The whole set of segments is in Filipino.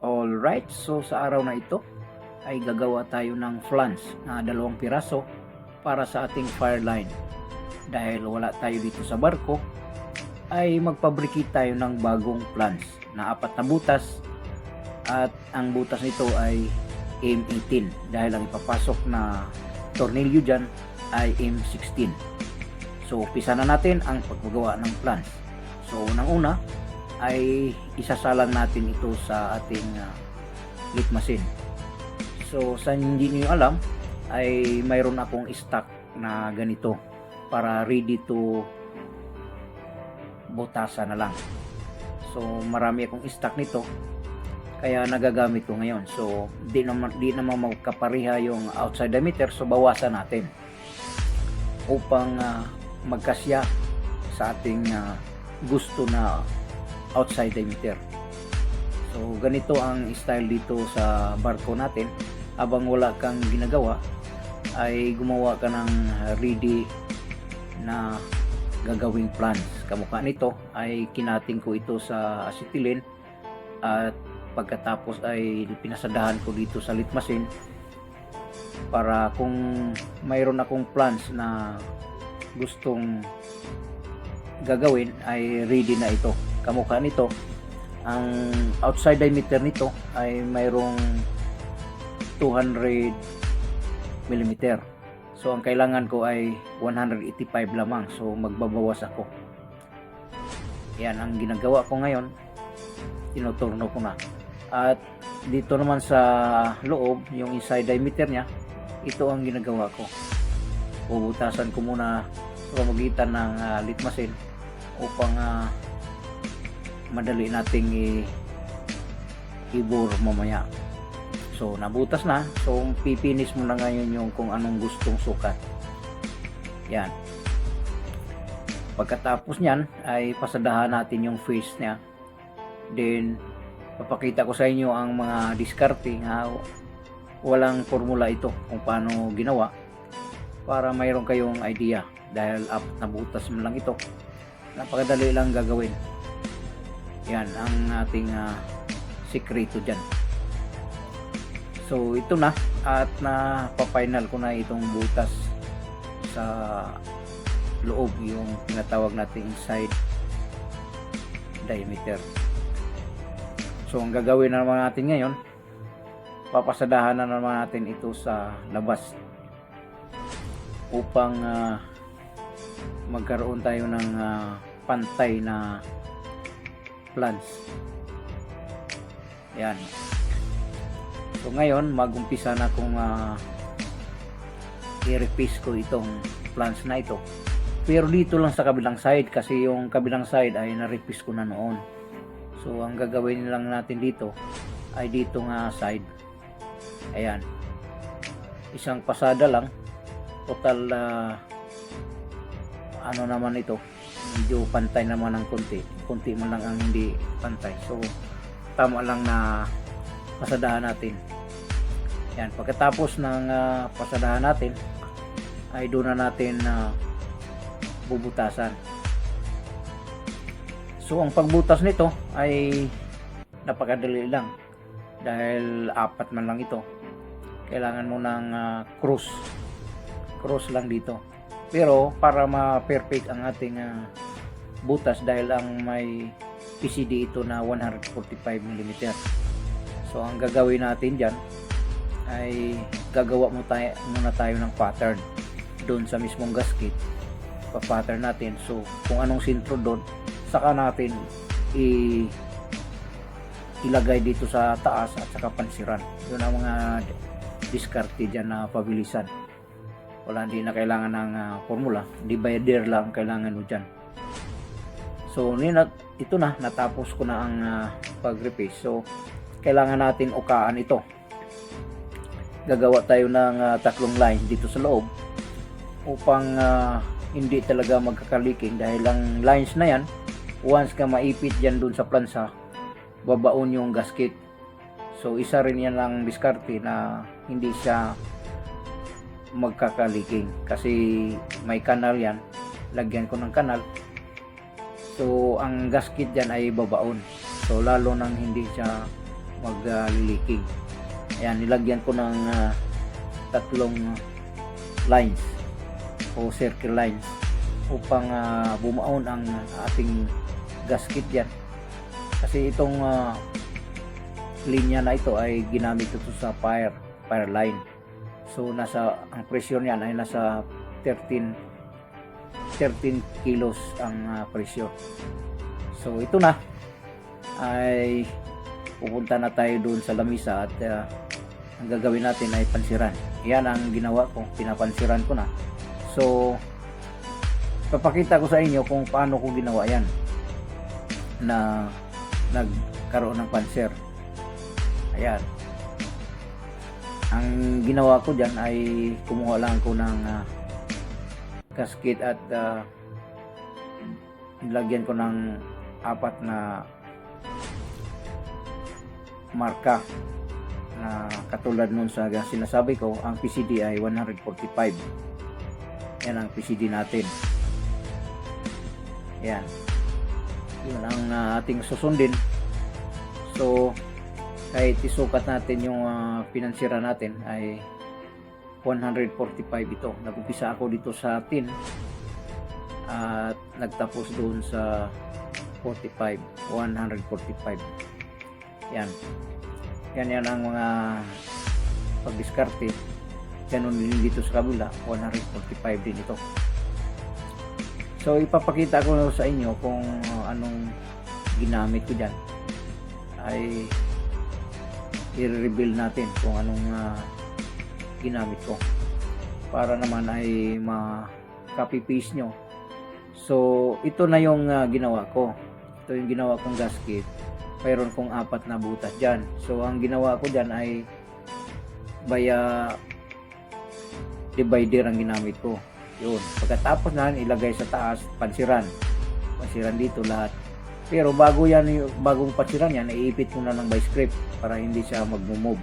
Alright, so sa araw na ito ay gagawa tayo ng flans na 2 piraso para sa ating fire line. Dahil wala tayo dito sa barko, ay magpabrikit tayo ng bagong flans na 4 na butas, at ang butas nito ay M18 dahil ang ipapasok na tornilyo dyan ay M16. So umpisa na natin ang paggawa ng flans. So unang-una ay isasalang natin ito sa ating lit machine. So sa hindi niyo alam ay mayroon akong stock na ganito para ready to butasan na lang. So marami akong stock nito kaya nagagamit ko ngayon. So di naman magkapareha yung outside diameter, so bawasan natin upang magkasya sa ating gusto na outside diameter. So ganito ang style dito sa barko natin. Habang wala kang ginagawa ay gumawa ka ng ready na gagawing plans. Kamukha nito ay kinating ko ito sa acetylene at pagkatapos ay pinasadahan ko dito sa lit machine para kung mayroon akong plans na gustong gagawin ay ready na ito. Kamukha nito, ang outside diameter nito ay mayroong 200 mm. So ang kailangan ko ay 185 lamang. So magbabawas ako. Yan ang ginagawa ko ngayon. Tinuturno ko na. At dito naman sa loob, yung inside diameter niya, ito ang ginagawa ko. Bubutasan ko muna sa pamagitan ng lit machine upang madali nating i-bore mamaya. So nabutas na, so pipinis mo na ngayon yung kung anong gustong sukat. Yan. Pagkatapos nyan ay pasadahan natin yung face niya. Then papakita ko sa inyo ang mga diskarte nga walang formula ito kung paano ginawa para mayroon kayong idea, dahil na butas mo lang ito. Napakadali lang gagawin. Yan ang ating sikreto dyan. So ito na, at na-final ko na itong butas sa loob, yung tinatawag natin inside diameter. So ang gagawin na naman natin ngayon, papasadahan na naman natin ito sa labas upang magkaroon tayo ng pantay na plans. Yan. So ngayon magumpisa na kung i-repaste ko itong plans na ito. Pero dito lang sa kabilang side, kasi yung kabilang side ay na-repaste ko na noon. So ang gagawin lang natin dito ay dito nga side. Ayan. Isang pasada lang. Total ano naman ito, medyo pantay naman ng konti man lang ang hindi pantay. So tama lang na pasadahan natin. Yan, pagkatapos ng pasadahan natin ay doon na natin bubutasan. So ang pagbutas nito ay napakadali lang dahil 4 man lang ito. Kailangan mo ng cross lang dito. Pero para ma-perfect ang ating butas, dahil ang may PCD ito na 145 mm. So ang gagawin natin dyan ay gagawa muna tayo ng pattern doon sa mismong gasket. Pa-pattern natin. So kung anong sentro doon, saka natin ilagay dito sa taas at saka pansiran. Yun ang mga diskarte dyan na pabilisan. Wala, hindi na kailangan ng formula, divider lang kailangan mo dyan. So ito na, natapos ko na ang pag-repaste. So kailangan natin ukaan ito. Gagawa tayo ng 3 line dito sa loob upang hindi talaga magkakaliking, dahil ang lines na yan, once ka maipit dyan dun sa plansa, babaon yung gasket. So isa rin yan lang diskarte na hindi siya magkakaliking, kasi may kanal yan. Lagyan ko ng kanal, so ang gasket dyan ay babaon. So lalo nang hindi siya mag-leaking. Ayan, nilagyan ko ng tatlong lines o circle lines upang bumaon ang ating gasket yan. Kasi itong linya na ito ay ginamit ito sa fire line. So ang pressure niyan ay nasa 13 kilos ang pressure. So ito na ay pupunta na tayo doon sa lamisa at ang gagawin natin ay pansiran. Yan ang ginawa ko, pinapansiran ko na. So papakita ko sa inyo kung paano ko ginawa yan na nagkaroon ng panser. Ayan, ang ginawa ko dyan ay kumuha lang ko ng gasket at nilagyan ko ng 4 na marka na katulad nun sa sinasabi ko. Ang PCD ay 145. Yan ang PCD natin. Yan, yun ang ating susundin. So kahit isukat natin yung pinansira natin ay 145 ito. Nag-umpisa ako dito sa 10 at nagtapos doon sa 145. Yan ang mga pagdiskarte. Ganun din dito sa kabila, 145 din ito. So ipapakita ko sa inyo kung anong ginamit ko dyan. Ay i-reveal natin kung anong ginamit ko para naman ay ma-copy paste nyo. So ito na yung ginawa ko. Ito yung ginawa kong gasket. Mayroon kong 4 na butas dyan. So ang ginawa ko dyan ay via divider ang ginamit ko. Yun. Pagkatapos na ilagay sa taas, pansiran dito lahat. Pero bagong pansiran yan, iipit mo na ng vice grip para hindi siya mag-move.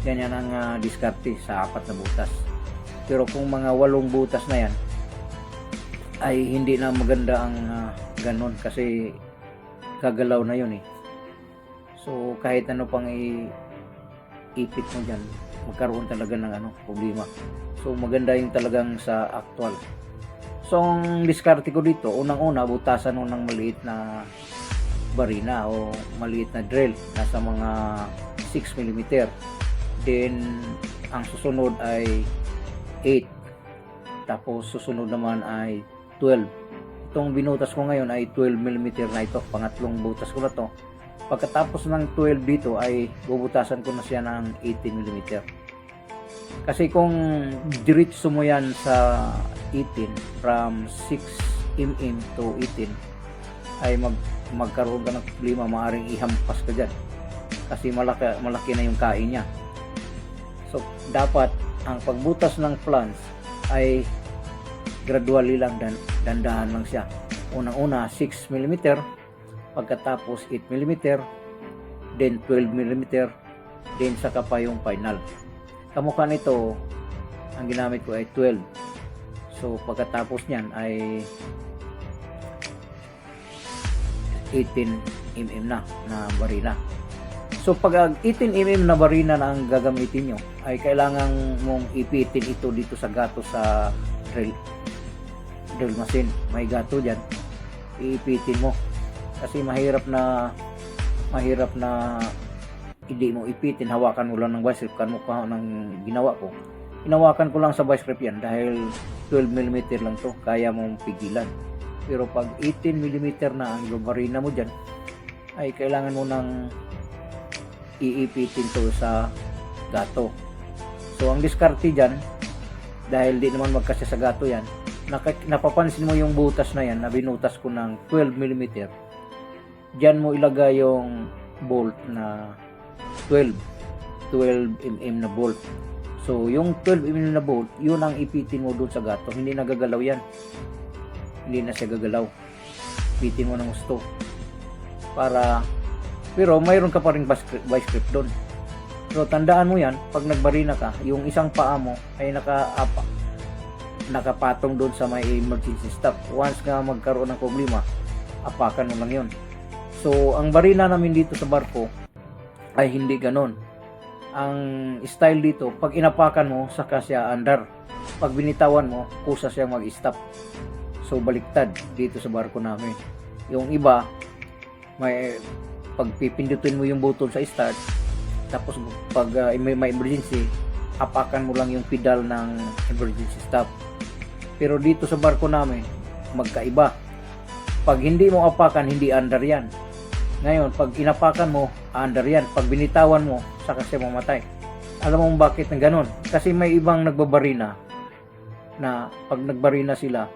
Yan ang diskarte sa 4 na butas. Pero kung mga 8 butas na yan ay hindi na maganda ang ganon kasi gagalaw na yun eh. So kahit ano pang ipit mo dyan, magkaroon talaga ng problema. So maganda yung talagang sa actual. So ang diskarte ko dito, unang-una butasan mo ng maliit na barina o maliit na drill, nasa mga 6mm. Then ang susunod ay 8. Tapos susunod naman ay 12. Itong binutas ko ngayon ay 12mm na ito, pangatlong butas ko na to. Pagkatapos ng 12 dito ay bubutasan ko na siya ng 18mm. Kasi kung diretso mo yan sa 18 from 6mm to 18 ay magkaroon ka ng problema, maaaring ihampas ka dyan kasi malaki na yung kain niya. So dapat ang pagbutas ng flange ay gradually lang, dandahan lang siya. Unang-una 6mm, pagkatapos 8mm, then 12mm, then saka pa yung final. Kamukha nito, ang ginamit ko ay 12. So pagkatapos niyan ay 18mm na barina. So pag 18mm na barina na ang gagamitin nyo, ay kailangan mong ipitin ito dito sa gato sa drill machine. May gato dyan, iipitin mo kasi mahirap na hindi mo ipitin. Hawakan mo lang ng vice grip. Kamukha ng ginawa ko, hinawakan ko lang sa vice grip yan dahil 12mm lang to, kaya mong pigilan. Pero pag 18mm na ang barina mo dyan, ay kailangan mo nang iipitin to sa gato. So ang diskarte dyan, dahil di naman magkasya sa gato yan, napapansin mo yung butas na yan na binutas ko ng 12mm, dyan mo ilagay yung bolt na 12mm na bolt. So yung 12mm na bolt, yun ang ipitin mo doon sa gato. Hindi nagagalaw yan, hindi na siya gagalaw. Ipitin mo ng gusto para, pero mayroon ka pa rin vice grip doon. So tandaan mo yan, pag nagbarina ka, yung isang paa mo ay nakapatong doon sa may emergency stop. Once nga magkaroon ng problema, apakan mo lang yun. So ang barina namin dito sa barko ay hindi ganon. Ang style dito, pag inapakan mo, saka siya under. Pag binitawan mo, kusa siyang mag-stop. So baliktad dito sa barko namin. Yung iba, pag pipindutin mo yung button sa start, tapos pag may emergency, apakan mo lang yung pedal ng emergency stop. Pero dito sa barko namin, magkaiba. Pag hindi mo apakan, hindi under yan. Ngayon, pag inapakan mo, under yan. Pag binitawan mo, saka siya mamatay. Alam mo bakit ng ganun? Kasi may ibang nagbabarina na pag nagbarina sila,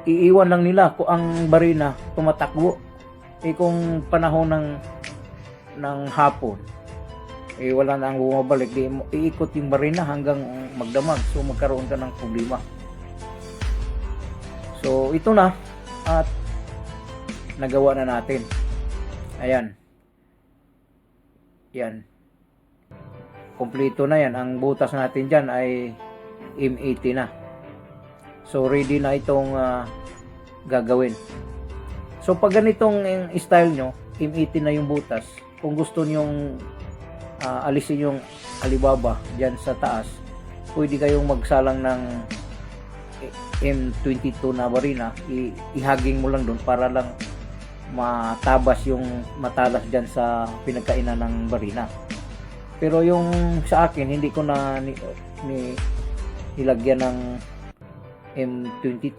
iiwan lang nila kung ang barina tumatakbo. Kung panahon ng hapon, wala na ang bumabalik, iikot yung barina hanggang magdamag. So magkaroon ka ng problema. So ito na, at nagawa na natin. Ayan. Yan. Kompleto na yan. Ang butas natin dyan ay M80 na. So ready na itong gagawin. So pag ganitong style nyo, M80 na yung butas. Kung gusto nyong alisin yung alibaba dyan sa taas, pwede kayong magsalang ng M22 na barina. Ihaging mo lang doon para lang matabas yung matalas dyan sa pinagkainan ng barina. Pero yung sa akin, hindi ko na nilagyan ng M22.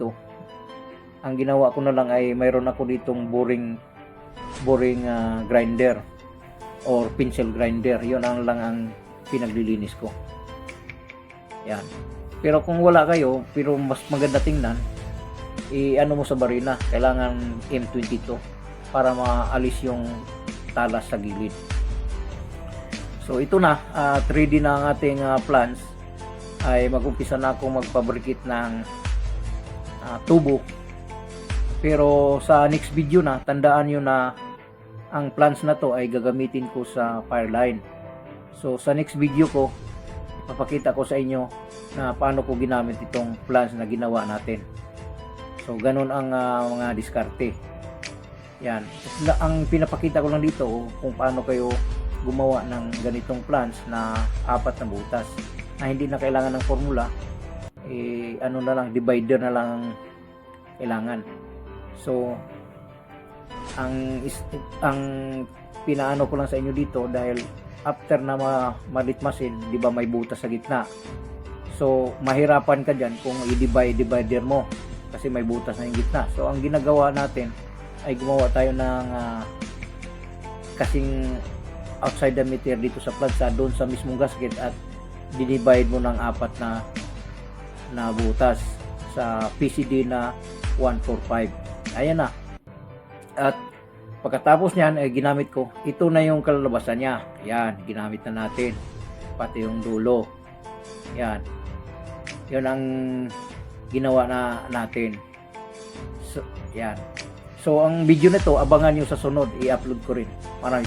Ang ginawa ko na lang ay mayroon ako ditong boring grinder or pencil grinder. Yun ang lang ang pinaglilinis ko. Yan. Pero kung wala kayo, pero mas maganda tingnan, ano mo sa barina, kailangan M22 para maalis yung talas sa gilid. So ito na, 3D na ang ating plans. Ay mag-umpisa na akong magpabrikit ng tubo. Pero sa next video na, tandaan nyo na ang plans na to ay gagamitin ko sa fireline. So sa next video ko, papakita ko sa inyo na paano ko ginamit itong plans na ginawa natin. So ganun ang mga diskarte. Yan. Ang pinapakita ko lang dito kung paano kayo gumawa ng ganitong plans na 4 na butas na hindi na kailangan ng formula. Ano na lang, divider na lang kailangan. So ang pinaano ko lang sa inyo dito, dahil after na malitmasin, di ba may butas sa gitna. So mahirapan ka dyan kung i-divider mo kasi may butas na yung gitna. So ang ginagawa natin ay gumawa tayo ng kasing outside diameter dito sa plansa, doon sa mismong gasket, at dinivide mo ng 4 na butas sa PCD na 145. Ayan na. At pagkatapos niyan ay ginamit ko, ito na yung kalalabasan niya. Yan, ginamit na natin. Pati yung dulo. Yan. Yun ang ginawa na natin. So, yan. So ang video nito, abangan nyo sa sunod, i-upload ko rin. Maraming